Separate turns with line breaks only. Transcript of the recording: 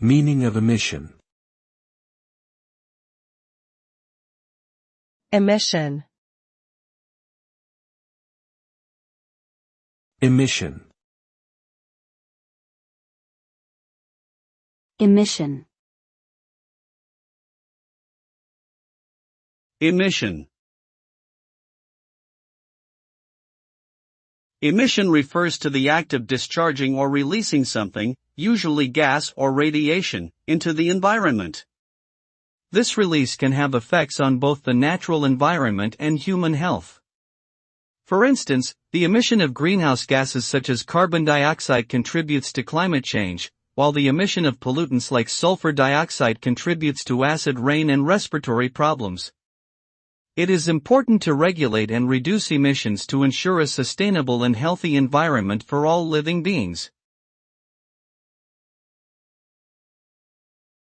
Meaning of emission.
Emission.
Emission.
Emission.
Emission. Emission refers to the act of discharging or releasing something, usually gas or radiation, into the environment. This release can have effects on both the natural environment and human health. For instance, the emission of greenhouse gases such as carbon dioxide contributes to climate change, while the emission of pollutants like sulfur dioxide contributes to acid rain and respiratory problems. It is important to regulate and reduce emissions to ensure a sustainable and healthy environment for all living beings.